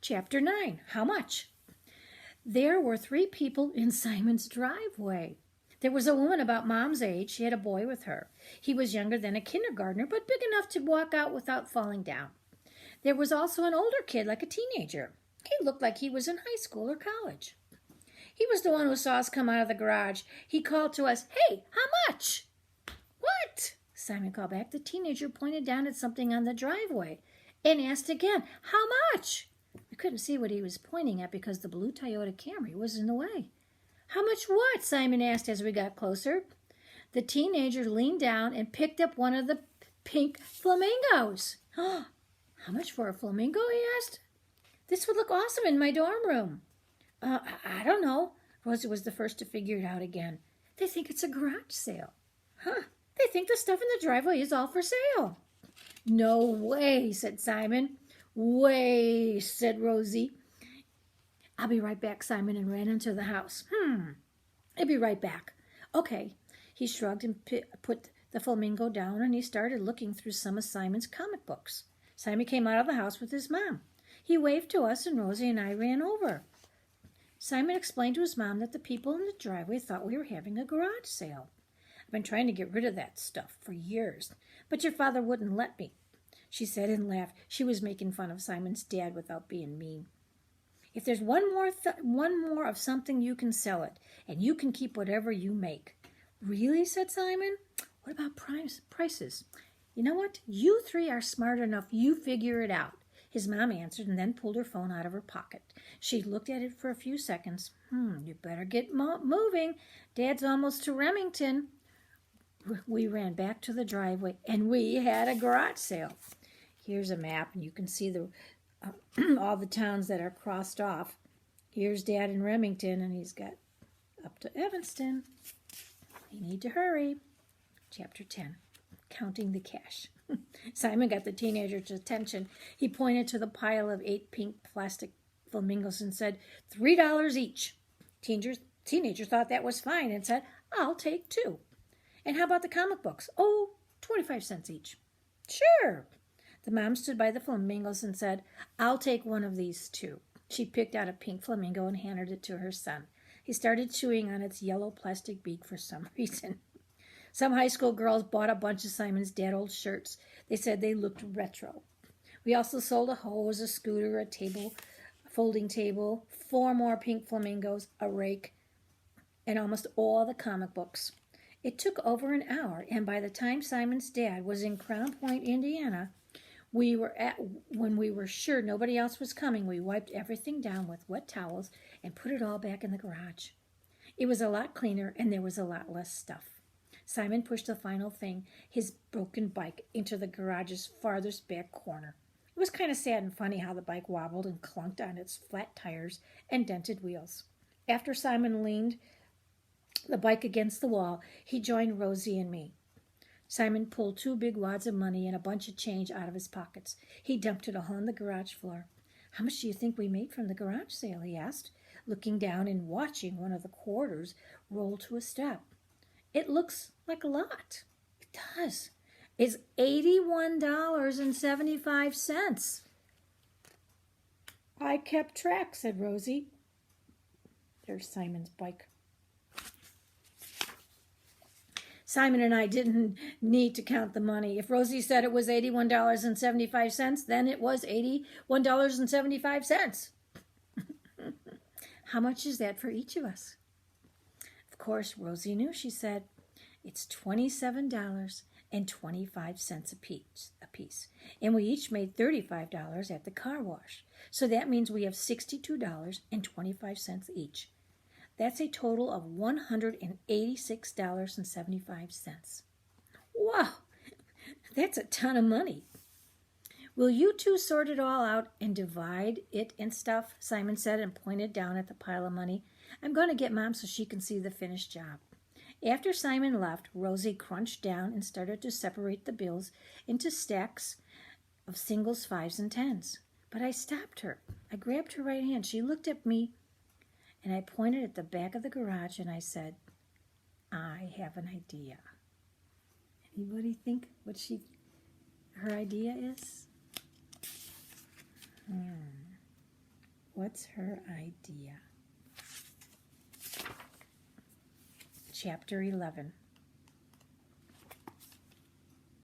Chapter 9. How much? There were 3 people in Simon's driveway. There was a woman about Mom's age. She had a boy with her. He was younger than a kindergartner, but big enough to walk out without falling down. There was also an older kid, like a teenager. He looked like he was in high school or college. He was the one who saw us come out of the garage. He called to us, "Hey, how much?" "What?" Simon called back. The teenager pointed down at something on the driveway and asked again, "How much?" We couldn't see what he was pointing at because the blue Toyota Camry was in the way. "How much what?" Simon asked as we got closer. The teenager leaned down and picked up one of the pink flamingos. "How much for a flamingo?" he asked. "This would look awesome in my dorm room." I don't know." Rosie was the first to figure it out again. "They think it's a garage sale." "Huh, they think the stuff in the driveway is all for sale." "No way," said Simon. "Way," said Rosie. "I'll be right back," Simon, and ran into the house. I'll be right back." "Okay." He shrugged and put the flamingo down, and he started looking through some of Simon's comic books. Simon came out of the house with his mom. He waved to us, and Rosie and I ran over. Simon explained to his mom that the people in the driveway thought we were having a garage sale. "I've been trying to get rid of that stuff for years, but your father wouldn't let me," she said and laughed. She was making fun of Simon's dad without being mean. "If there's one more of something, you can sell it, and you can keep whatever you make." "Really?" said Simon. "What about prices?" "You know what? You 3 are smart enough. You figure it out." His mom answered and then pulled her phone out of her pocket. She looked at it for a few seconds. You better get moving. Dad's almost to Remington." We ran back to the driveway, and we had a garage sale. Here's a map, and you can see all the towns that are crossed off. Here's Dad in Remington, and he's got up to Evanston. You need to hurry. Chapter 10. Counting the cash. Simon got the teenager's attention. He pointed to the pile of 8 pink plastic flamingos and said, $3 each. Teenager thought that was fine and said, "I'll take 2. "And how about the comic books?" "Oh, 25 cents each." "Sure." The mom stood by the flamingos and said, "I'll take one of these too." She picked out a pink flamingo and handed it to her son. He started chewing on its yellow plastic beak for some reason. Some high school girls bought a bunch of Simon's dad old shirts. They said they looked retro. We also sold a hose, a scooter, a folding table, 4 more pink flamingos, a rake, and almost all the comic books. It took over an hour, and by the time Simon's dad was in Crown Point, Indiana, when we were sure nobody else was coming, we wiped everything down with wet towels and put it all back in the garage. It was a lot cleaner, and there was a lot less stuff. Simon pushed the final thing, his broken bike, into the garage's farthest back corner. It was kind of sad and funny how the bike wobbled and clunked on its flat tires and dented wheels. After Simon leaned the bike against the wall, he joined Rosie and me. Simon pulled 2 big wads of money and a bunch of change out of his pockets. He dumped it all on the garage floor. "How much do you think we made from the garage sale?" he asked, looking down and watching one of the quarters roll to a step. "It looks like a lot." "It does. It's $81.75. "I kept track," said Rosie. There's Simon's bike. Simon and I didn't need to count the money. If Rosie said it was $81.75, then it was $81.75. "How much is that for each of us?" Of course, Rosie knew. She said, "It's $27.25 a piece. And we each made $35 at the car wash. So that means we have $62.25 each. That's a total of $186.75. Wow, that's a ton of money. "Will you 2 sort it all out and divide it and stuff?" Simon said and pointed down at the pile of money. "I'm going to get Mom so she can see the finished job." After Simon left, Rosie crunched down and started to separate the bills into stacks of singles, 5s, and 10s. But I stopped her. I grabbed her right hand. She looked at me, and I pointed at the back of the garage, and I said, "I have an idea." Anybody think what her idea is? What's her idea? Chapter 11.